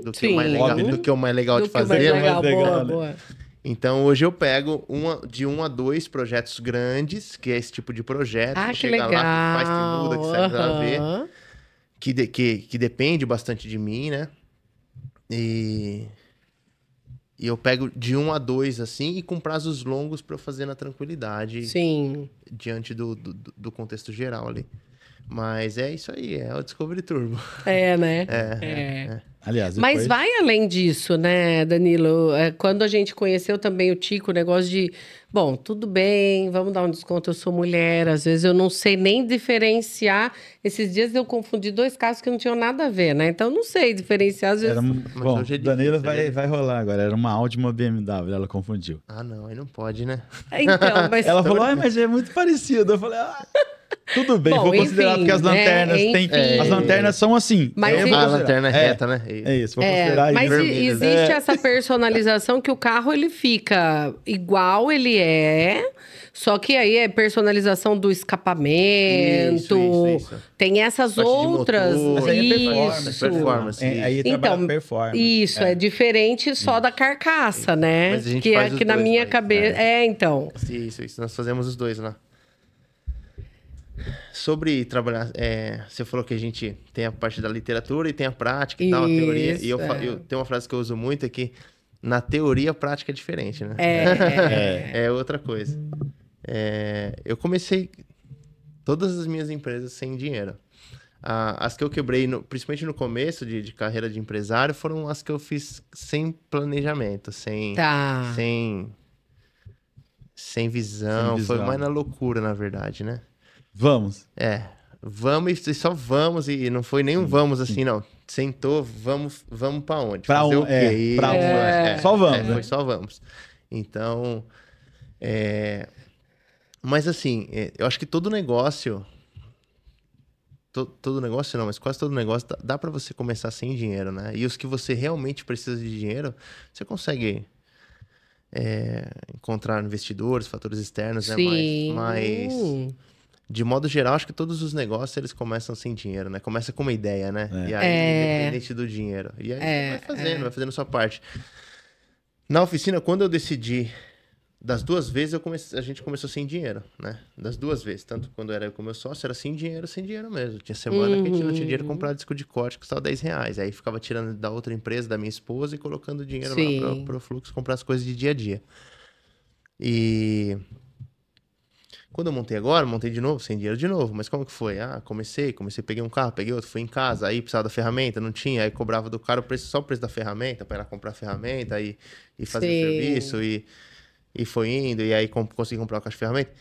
Do que o mais legal, sim. do que o mais legal Do de que o mais fazer, né? legal, legal, boa, né? boa. Então, hoje eu pego de 1 a 2 projetos grandes, que é esse tipo de projeto. Ah, que chega legal. lá, que faz, que muda, que serve pra ver. Aham. Que depende bastante de mim, né? E eu pego de 1 a 2, assim, e com prazos longos para eu fazer na tranquilidade, Sim. diante do contexto geral ali. Mas é isso aí, é o Discovery Turbo. Né? Aliás, Mas depois- vai além disso, né, Danilo? Quando a gente conheceu também o Tico, o negócio de... Bom, tudo bem, vamos dar um desconto, eu sou mulher. Às vezes eu não sei nem diferenciar. Esses dias eu confundi 2 casos que não tinham nada a ver, né? Então eu não sei diferenciar, às vezes... Bom, hoje é Danila difícil, vai rolar agora. Era uma Audi e uma BMW, ela confundiu. Ah, não, aí não pode, né? Então, mas... Ela falou, mas é muito parecido. Eu falei, tudo bem, Bom, vou considerar, enfim, porque as lanternas né? têm. Enfim. As lanternas são assim. Mas eu e- vou A considerar. lanterna reta, né? É isso, vou considerar Mas isso. vermelho, existe essa personalização que o carro ele fica igual ele é, só que aí é personalização do escapamento. Isso. Tem essas Parte de outras. motor. Mas aí é Isso. performance. Aí trabalha Então, performance. Isso, é diferente só da carcaça, né? Mas a gente que faz é os que na dois minha lá, cabeça. Então. Isso. Nós fazemos os dois lá. Sobre trabalhar, você falou que a gente tem a parte da literatura e tem a prática e tal, a teoria. E eu tenho uma frase que eu uso muito, é que na teoria a prática é diferente, né? É outra coisa. Eu comecei todas as minhas empresas sem dinheiro. As que eu quebrei, principalmente no começo de carreira de empresário, foram as que eu fiz sem planejamento, sem visão. Foi mais na loucura, na verdade, né? Vamos. Vamos e só vamos, e não foi nenhum vamos assim, não. Sentou, vamos pra onde? Pra Fazer um- o quê? pra Isso, só vamos, né? Foi só vamos. Então, mas assim, eu acho que todo negócio, todo negócio não, mas quase todo negócio dá pra você começar sem dinheiro, né? E os que você realmente precisa de dinheiro, você consegue encontrar investidores, fatores externos, né? Sim. Mas de modo geral, acho que todos os negócios, eles começam sem dinheiro, né? Começa com uma ideia, né? E aí, independente do dinheiro. E aí, você vai fazendo a sua parte. Na oficina, quando eu decidi Das duas vezes a gente começou sem dinheiro, né? Das duas vezes. Tanto quando era eu com meu sócio, era sem dinheiro mesmo. Tinha semana que a gente não tinha dinheiro pra comprar disco de corte, que custava R$10. Aí ficava tirando da outra empresa, da minha esposa, e colocando dinheiro lá pro fluxo, comprar as coisas de dia a dia. E quando eu montei agora, montei de novo, sem dinheiro de novo. Mas como que foi? Comecei, peguei um carro, peguei outro, fui em casa, aí precisava da ferramenta, não tinha, aí cobrava do cara só o preço da ferramenta, para ela comprar a ferramenta e fazer o serviço, e foi indo, e aí consegui comprar a caixa de ferramenta.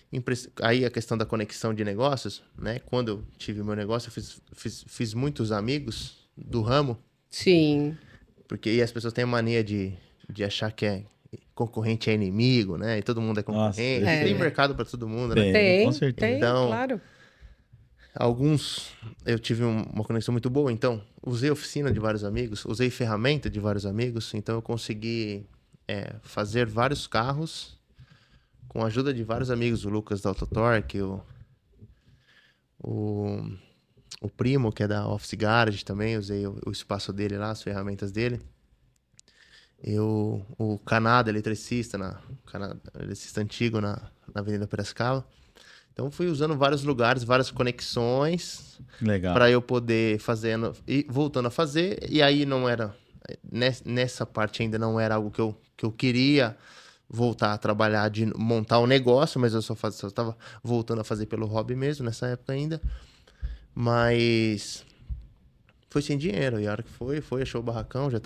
Aí a questão da conexão de negócios, né? Quando eu tive meu negócio, eu fiz muitos amigos do ramo. Sim. Porque aí as pessoas têm a mania de achar que concorrente é inimigo, né? E todo mundo é concorrente. Nossa, tem mercado para todo mundo, né? Tem, com certeza. tem, Então, claro. Alguns eu tive uma conexão muito boa, então usei oficina de vários amigos, usei ferramenta de vários amigos, então eu consegui fazer vários carros com a ajuda de vários amigos, o Lucas da Autotorque, o Primo, que é da Office Garage também, usei o espaço dele lá, as ferramentas dele. O Canada, eletricista antigo na Avenida Piracicaba. Então fui usando vários lugares, várias conexões para eu poder fazendo e voltando a fazer. E aí não era nessa parte ainda não era algo que eu queria voltar a trabalhar, de montar um negócio, mas eu só estava voltando a fazer pelo hobby mesmo nessa época ainda. Mas foi sem dinheiro, e a hora que foi, achou o barracão, já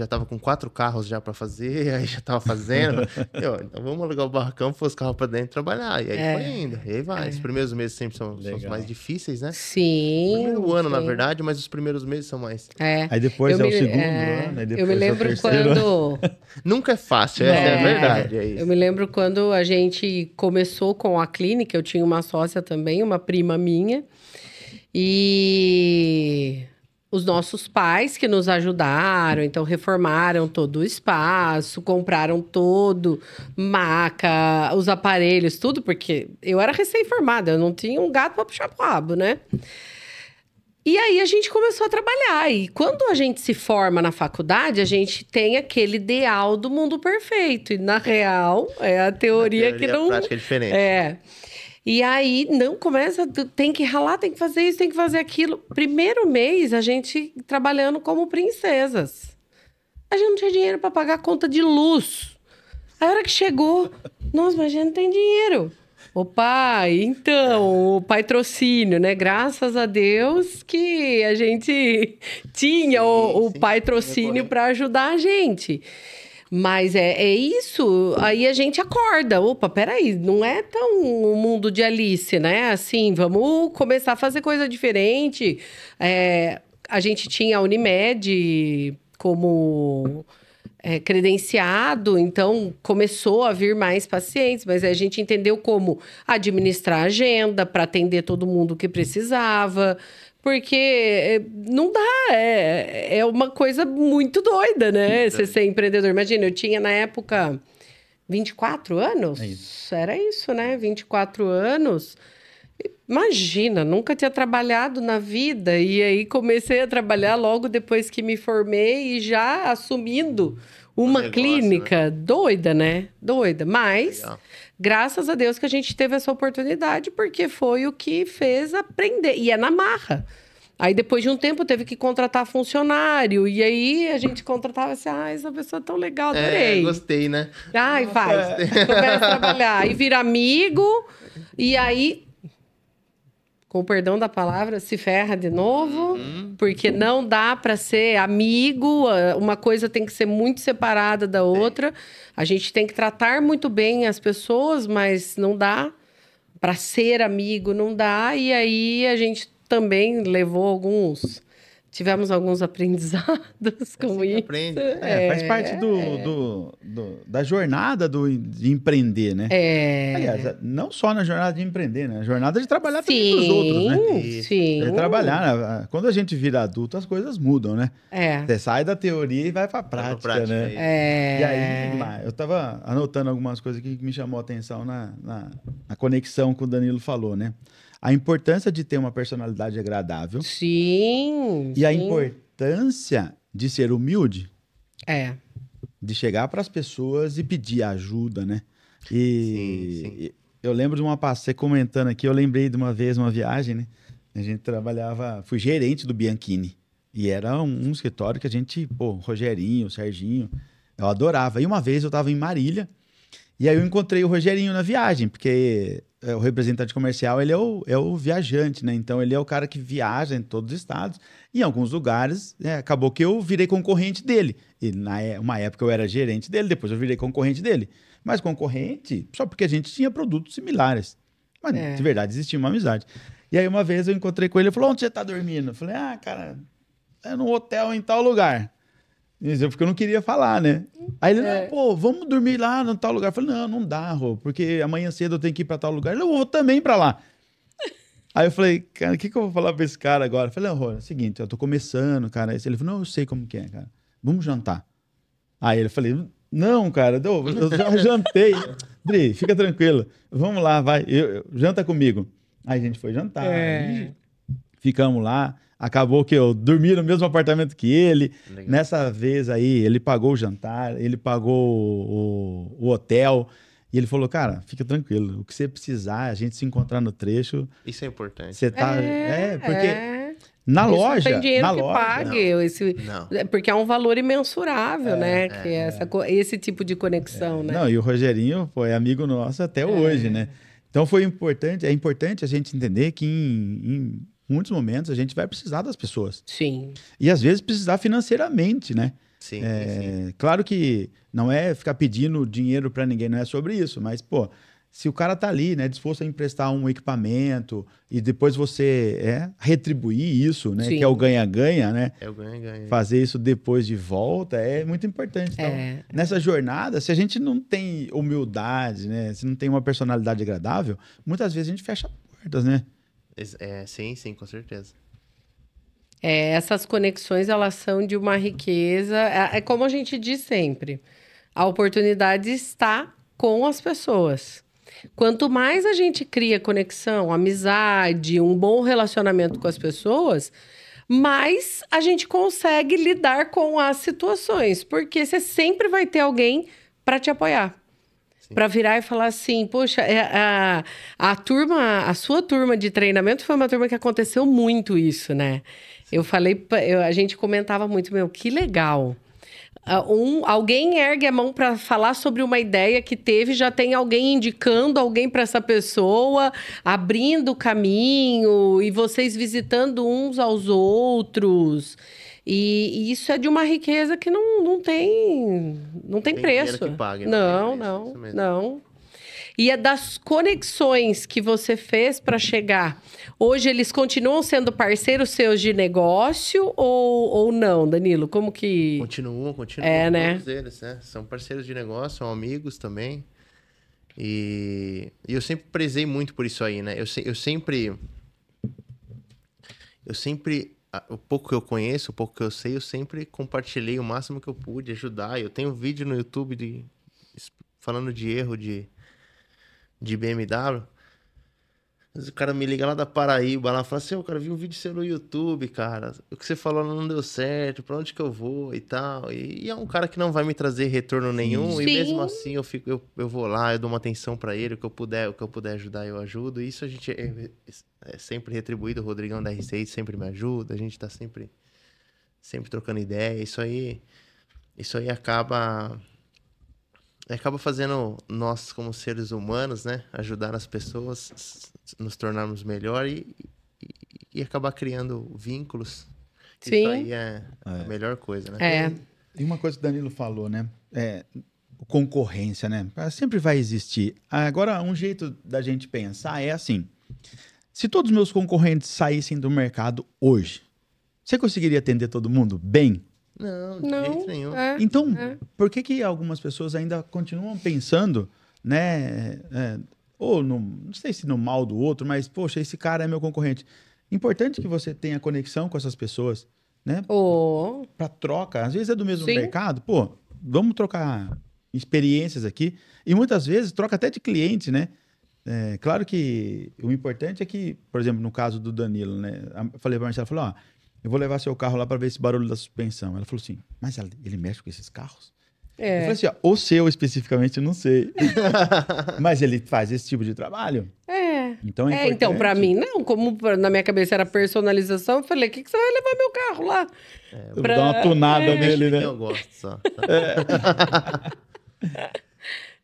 tava com 4 carros já pra fazer, aí já tava fazendo. Então vamos alugar o barracão, pôr os carros pra dentro e trabalhar. E aí foi indo, e aí vai. Os primeiros meses sempre são os mais difíceis, né? Sim. O primeiro ano, na verdade, mas os primeiros meses são mais... Aí depois o segundo ano, aí depois eu me lembro quando... Nunca é fácil, essa é a verdade. É isso. Eu me lembro quando a gente começou com a clínica, eu tinha uma sócia também, uma prima minha, e... os nossos pais que nos ajudaram, então reformaram todo o espaço, compraram todo, maca, os aparelhos, tudo, porque eu era recém-formada, eu não tinha um gato para puxar pro rabo, né? E aí a gente começou a trabalhar. E quando a gente se forma na faculdade, a gente tem aquele ideal do mundo perfeito. E na real, é a teoria que não... A prática é diferente. E aí, não começa, tem que ralar, tem que fazer isso, tem que fazer aquilo. Primeiro mês, a gente trabalhando como princesas. A gente não tinha dinheiro para pagar a conta de luz. A hora que chegou, nossa, mas a gente não tem dinheiro. O pai, então, o patrocínio, né? Graças a Deus que a gente tinha o patrocínio para ajudar a gente. Mas é isso, aí a gente acorda. Opa, peraí, não é tão um mundo de Alice, né? Assim, vamos começar a fazer coisa diferente. A gente tinha a Unimed como credenciado, então começou a vir mais pacientes, mas a gente entendeu como administrar a agenda para atender todo mundo que precisava. Porque não dá, é uma coisa muito doida, né? Você ser empreendedor. Imagina, eu tinha na época 24 anos. Era isso, né? 24 anos. Imagina, nunca tinha trabalhado na vida. E aí comecei a trabalhar logo depois que me formei e já assumindo uma clínica. Né? Doida, né? Doida. Mas, graças a Deus que a gente teve essa oportunidade, porque foi o que fez aprender. E é na marra. Aí, depois de um tempo, teve que contratar funcionário. E aí, a gente contratava assim, essa pessoa é tão legal, adorei. Gostei, né? Ai, vai. Começa a trabalhar. Aí, vira amigo. E aí, com o perdão da palavra, se ferra de novo. Porque não dá para ser amigo. Uma coisa tem que ser muito separada da outra. A gente tem que tratar muito bem as pessoas, mas não dá. Para ser amigo, não dá. E aí, a gente também tivemos alguns aprendizados com isso. Aprende. Faz parte da jornada de empreender, né? Aliás, não só na jornada de empreender, né? A jornada de trabalhar também com os outros, né? Sim. De trabalhar. Quando a gente vira adulto, as coisas mudam, né? Você sai da teoria e vai pra prática, né? E aí, eu tava anotando algumas coisas aqui que me chamou a atenção na conexão que o Danilo falou, né? A importância de ter uma personalidade agradável. Sim. E a importância de ser humilde. É. De chegar para as pessoas e pedir ajuda, né? E eu lembro de você comentando aqui, eu lembrei de uma vez, uma viagem, né? A gente fui gerente do Bianchini. E era um escritório que a gente, Rogerinho, Serginho, eu adorava. E uma vez eu estava em Marília, e aí eu encontrei o Rogerinho na viagem, porque o representante comercial, ele é o viajante, né? Então, ele é o cara que viaja em todos os estados. E em alguns lugares, acabou que eu virei concorrente dele. E uma época eu era gerente dele, depois eu virei concorrente dele. Mas concorrente só porque a gente tinha produtos similares. Mas, de verdade, existia uma amizade. E aí, uma vez eu encontrei com ele, ele falou, onde você tá dormindo? Eu falei, cara, é num hotel em tal lugar. Porque eu não queria falar, né? Aí ele, vamos dormir lá no tal lugar. Eu falei, não dá, Rô, porque amanhã cedo eu tenho que ir pra tal lugar. Ele, eu vou também pra lá. Aí eu falei, cara, o que eu vou falar pra esse cara agora? Eu falei, Rô, é o seguinte, eu tô começando, cara. Aí ele falou, não, eu sei como que é, cara. Vamos jantar. Aí eu falei, não, cara, eu já jantei. Dri, fica tranquilo. Vamos lá, vai, janta comigo. Aí a gente foi jantar, ficamos lá. Acabou que eu dormi no mesmo apartamento que ele. Legal. Nessa vez aí, ele pagou o jantar, ele pagou o hotel. E ele falou, cara, fica tranquilo. O que você precisar, a gente se encontrar no trecho. Isso é importante. Você tá... porque na isso loja... Não tem dinheiro na que loja, pague. Não. Porque é um valor imensurável, né? Que esse tipo de conexão, né? Não, e o Rogerinho é amigo nosso até hoje, né? Então é importante a gente entender que em muitos momentos a gente vai precisar das pessoas. Sim. E às vezes precisar financeiramente, né? Sim, Claro que não é ficar pedindo dinheiro para ninguém, não é sobre isso. Mas, se o cara tá ali, né, disposto a emprestar um equipamento e depois você retribuir isso, né? Sim. Que é o ganha-ganha, né? É o ganha-ganha. Fazer isso depois de volta é muito importante. Então, nessa jornada, se a gente não tem humildade, né? Se não tem uma personalidade agradável, muitas vezes a gente fecha portas, né? Sim, com certeza. Essas conexões, elas são de uma riqueza. É como a gente diz sempre, a oportunidade está com as pessoas. Quanto mais a gente cria conexão, amizade, um bom relacionamento com as pessoas, mais a gente consegue lidar com as situações. Porque você sempre vai ter alguém para te apoiar. Para virar e falar assim, poxa, a sua turma de treinamento foi uma turma que aconteceu muito isso, né? Eu falei, a gente comentava muito, que legal. Alguém ergue a mão para falar sobre uma ideia que teve, já tem alguém indicando alguém para essa pessoa, abrindo o caminho, e vocês visitando uns aos outros. E isso é de uma riqueza que não tem preço. Que pague, não. E é das conexões que você fez para chegar. Hoje eles continuam sendo parceiros seus de negócio ou não, Danilo? Como que... Continuam. né? Todos eles, né? São parceiros de negócio, são amigos também. E eu sempre prezei muito por isso aí, né? Eu sempre... O pouco que eu conheço, o pouco que eu sei, eu sempre compartilhei o máximo que eu pude, ajudar. Eu tenho vídeo no YouTube falando de erro de BMW. Mas o cara me liga lá da Paraíba, lá fala assim, eu vi um vídeo seu no YouTube, cara. O que você falou não deu certo, pra onde que eu vou e tal. E é um cara que não vai me trazer retorno nenhum. Sim. E mesmo assim eu vou lá, eu dou uma atenção pra ele, o que eu puder ajudar, eu ajudo. E isso a gente é sempre retribuído. O Rodrigão da R6 sempre me ajuda, a gente tá sempre trocando ideia. Isso aí acaba fazendo nós, como seres humanos, né? Ajudar as pessoas, nos tornarmos melhor e acabar criando vínculos. Sim. Isso aí é a melhor coisa, né? E uma coisa que o Danilo falou, né? Concorrência, né? Sempre vai existir. Agora, um jeito da gente pensar é assim. Se todos os meus concorrentes saíssem do mercado hoje, você conseguiria atender todo mundo bem? Não, de jeito nenhum. Então, por que algumas pessoas ainda continuam pensando, né? Ou não sei se no mal do outro, mas, poxa, esse cara é meu concorrente. Importante que você tenha conexão com essas pessoas, né? Para troca. Às vezes é do mesmo mercado. Vamos trocar experiências aqui. E muitas vezes troca até de cliente, né? Claro que o importante é que, por exemplo, no caso do Danilo, né? Eu falei para a Marcela, eu vou levar seu carro lá para ver esse barulho da suspensão. Ela falou assim, mas ele mexe com esses carros? Eu falei assim, ó, o seu especificamente, eu não sei. Mas ele faz esse tipo de trabalho. Então é importante. Então, pra mim, não. Como na minha cabeça era personalização, eu falei, o que você vai levar meu carro lá? Eu vou dar uma tunada nele, né? Eu gosto só.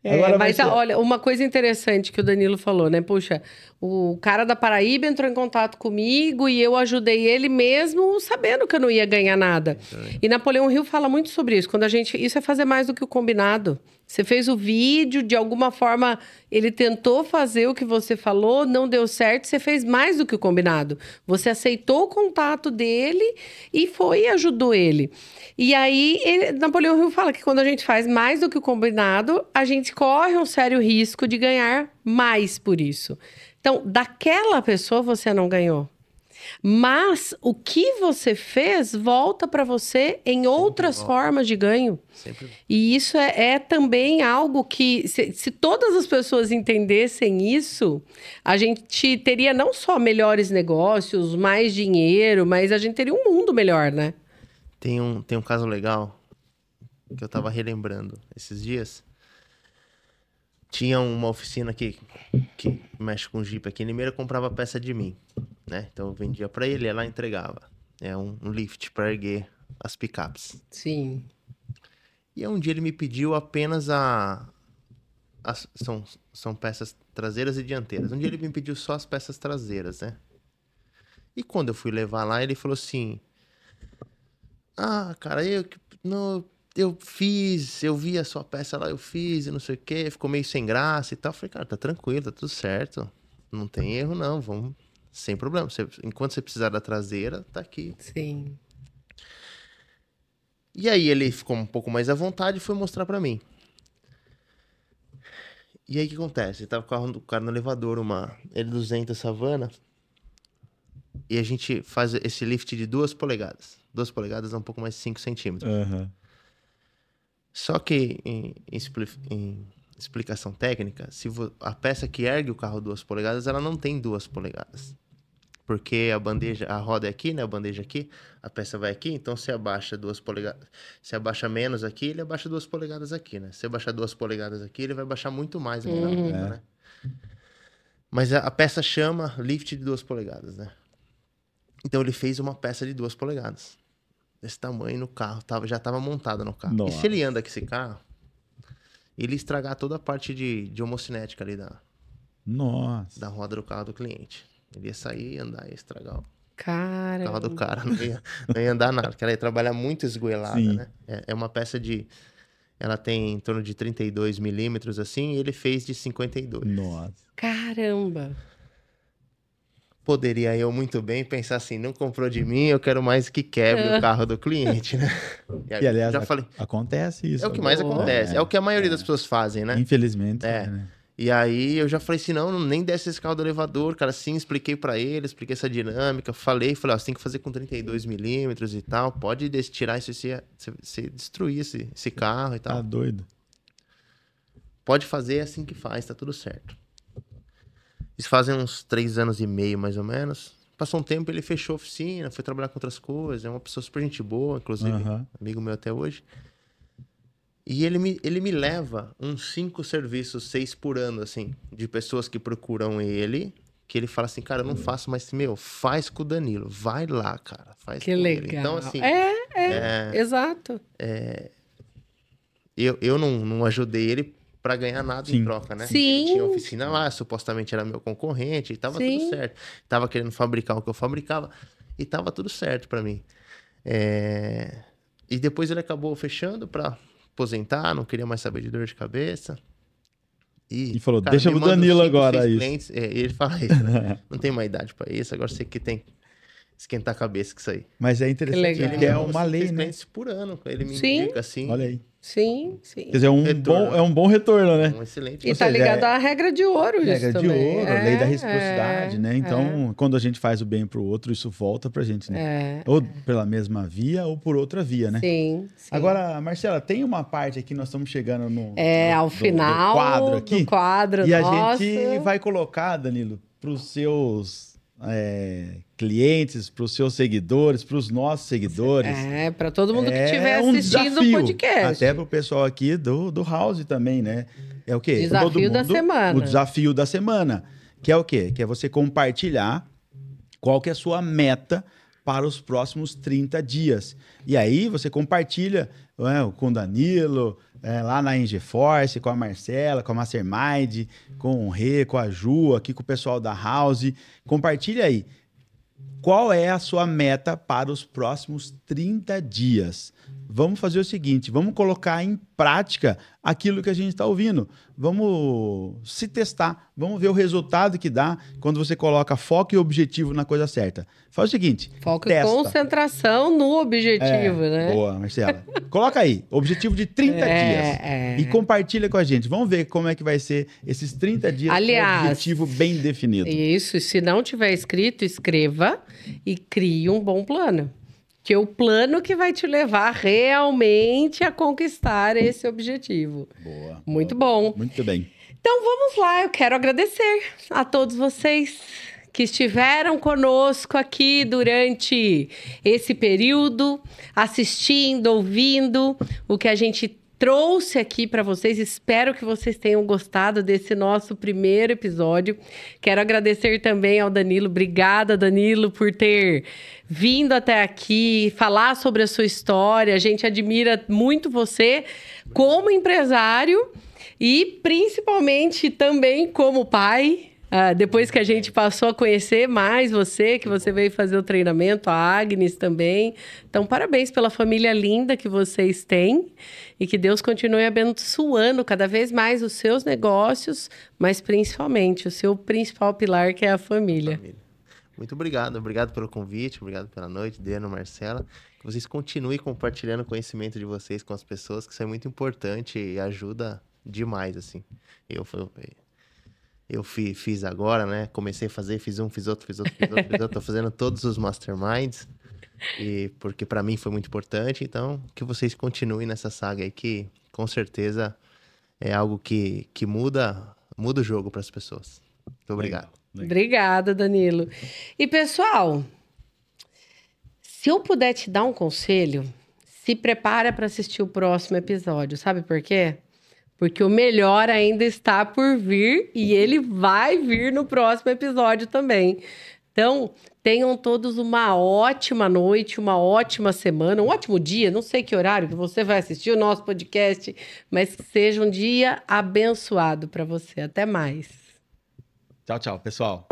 Agora, mas Marcelo, olha, uma coisa interessante que o Danilo falou, né? Puxa, o cara da Paraíba entrou em contato comigo e eu ajudei ele mesmo sabendo que eu não ia ganhar nada. E Napoleão Hill fala muito sobre isso. Quando a gente... Isso é fazer mais do que o combinado. Você fez o vídeo, de alguma forma ele tentou fazer o que você falou, não deu certo, você fez mais do que o combinado. Você aceitou o contato dele e foi e ajudou ele. E aí, Napoleão Hill fala que quando a gente faz mais do que o combinado, a gente corre um sério risco de ganhar mais por isso. Então, daquela pessoa você não ganhou. Mas o que você fez volta para você em outras formas de ganho. E isso é também algo que, se todas as pessoas entendessem isso, a gente teria não só melhores negócios, mais dinheiro, mas a gente teria um mundo melhor, né? Tem um caso legal que eu tava relembrando esses dias. Tinha uma oficina que mexe com Jeep aqui em Limeira, comprava peça de mim, né? Então eu vendia pra ele, ela entregava. É um lift para erguer as picapes. Sim. E aí um dia ele me pediu apenas são peças traseiras e dianteiras. Um dia ele me pediu só as peças traseiras, né? E quando eu fui levar lá, ele falou assim... Ah, cara, eu vi a sua peça lá, eu fiz e não sei o quê, ficou meio sem graça e tal. Eu falei, cara, tá tranquilo, tá tudo certo. Não tem erro, não, vamos, sem problema. Enquanto você precisar da traseira, tá aqui. Sim. E aí ele ficou um pouco mais à vontade e foi mostrar pra mim. E aí o que acontece? Ele tava com o cara no elevador, uma L200 Savana, e a gente faz esse lift de 2 polegadas. 2 polegadas é um pouco mais de 5 centímetros. Uhum. Só que, em explicação técnica, a peça que ergue o carro 2 polegadas, ela não tem 2 polegadas. Porque a roda é aqui, né? A bandeja aqui, a peça vai aqui, então se abaixa 2 polegadas. Se abaixa menos aqui, ele abaixa 2 polegadas aqui, né? Se abaixar 2 polegadas aqui, ele vai baixar muito mais aqui na roda, né? Mas a peça chama lift de 2 polegadas, né? Então ele fez uma peça de 2 polegadas. Desse tamanho no carro, já estava montada no carro. Nossa. E se ele anda com esse carro, ele ia estragar toda a parte de homocinética ali da roda do carro do cliente. Ele ia sair, andar e estragar o carro do cara. Não ia andar nada, porque ela ia trabalhar muito esgoelada, né? É uma peça ela tem em torno de 32 milímetros, assim, e ele fez de 52. Nossa. Caramba! Poderia eu muito bem pensar assim, não comprou de mim, eu quero mais que quebre o carro do cliente, né? E aliás, já falei, acontece isso. é o que mais acontece, é o que a maioria das pessoas fazem, né? Infelizmente. Né? E aí eu já falei assim, não, nem desce esse carro do elevador, cara, sim, expliquei pra ele, expliquei essa dinâmica, falei, ó, você tem que fazer com 32 milímetros e tal, pode tirar isso, você destruir esse carro e tal. Tá doido. Pode fazer, é assim que faz, tá tudo certo. Isso fazem uns 3 anos e meio, mais ou menos. Passou um tempo, ele fechou a oficina, foi trabalhar com outras coisas. É uma pessoa super gente boa, inclusive, amigo meu até hoje. E ele me leva uns 5 serviços, 6 por ano, assim, de pessoas que procuram ele, que ele fala assim, cara, eu não faço mais, faz com o Danilo. Vai lá, cara, faz que com legal. ele. Então, assim... exato. Eu não ajudei ele pra ganhar nada em troca, né? Sim. Ele tinha oficina lá, supostamente era meu concorrente, e tava tudo certo. Tava querendo fabricar o que eu fabricava, e tava tudo certo pra mim. E depois ele acabou fechando pra aposentar, não queria mais saber de dor de cabeça. E falou, cara, deixa o Danilo agora isso. Clientes, ele fala isso, né? Não tem mais idade pra isso, agora você que tem esquentar a cabeça com isso aí. Mas é interessante, porque é uma lei, né? Clientes por ano, ele me indica assim. Olha aí. Sim. Quer dizer, é um bom retorno, né? Um excelente. E tá ligado à regra de ouro, isso regra também. de ouro, a lei da reciprocidade, né? Então, quando a gente faz o bem pro outro, isso volta pra gente, né? Ou pela mesma via, ou por outra via, né? Sim. Agora, Marcela, tem uma parte aqui, nós estamos chegando ao final do quadro aqui. Do quadro, e a gente vai colocar, Danilo, pros seus clientes, para os seus seguidores, para os nossos seguidores. Para todo mundo que estiver um assistindo o desafio, podcast. até para o pessoal aqui do House também, né? É o quê? Desafio da semana. O desafio da semana. Que é o quê? Que é você compartilhar qual que é a sua meta para os próximos 30 dias. E aí você compartilha com o Danilo, lá na Engeforce, com a Marcela, com a Mastermind, com o Rê, com a Ju, aqui com o pessoal da House. Compartilha aí. Qual é a sua meta para os próximos 30 dias? Vamos fazer o seguinte, vamos colocar em prática aquilo que a gente está ouvindo. Vamos se testar, vamos ver o resultado que dá quando você coloca foco e objetivo na coisa certa. Faz o seguinte, foco testa. E concentração no objetivo, né? Boa, Marcela. Coloca aí, objetivo de 30 dias e compartilha com a gente. Vamos ver como é que vai ser esses 30 dias com objetivo bem definido. Isso, se não tiver escrito, escreva e crie um bom plano. Que é o plano que vai te levar realmente a conquistar esse objetivo. Boa. Muito bom. Muito bem. Então vamos lá, eu quero agradecer a todos vocês que estiveram conosco aqui durante esse período, assistindo, ouvindo o que a gente trouxe aqui para vocês. Espero que vocês tenham gostado desse nosso primeiro episódio. Quero agradecer também ao Danilo. Obrigada, Danilo, por ter vindo até aqui, falar sobre a sua história. A gente admira muito você como empresário e principalmente também como pai. Depois que a gente passou a conhecer mais você, que você veio fazer o treinamento, a Agnes também. Então, parabéns pela família linda que vocês têm e que Deus continue abençoando cada vez mais os seus negócios, mas principalmente o seu principal pilar, que é a família. Muito obrigado. Obrigado pelo convite, obrigado pela noite, Deno, Marcela. Que vocês continuem compartilhando o conhecimento de vocês com as pessoas, que isso é muito importante e ajuda demais, assim. Eu fiz agora, né? Comecei a fazer, fiz um, fiz outro. Tô fazendo todos os masterminds. Porque para mim foi muito importante. Então, que vocês continuem nessa saga aí, que com certeza é algo que muda o jogo para as pessoas. Muito obrigado. Legal. Obrigada, Danilo. E, pessoal, se eu puder te dar um conselho, se prepara para assistir o próximo episódio. Sabe por quê? Porque o melhor ainda está por vir e ele vai vir no próximo episódio também. Então, tenham todos uma ótima noite, uma ótima semana, um ótimo dia. Não sei que horário que você vai assistir o nosso podcast, mas que seja um dia abençoado para você. Até mais. Tchau, tchau, pessoal.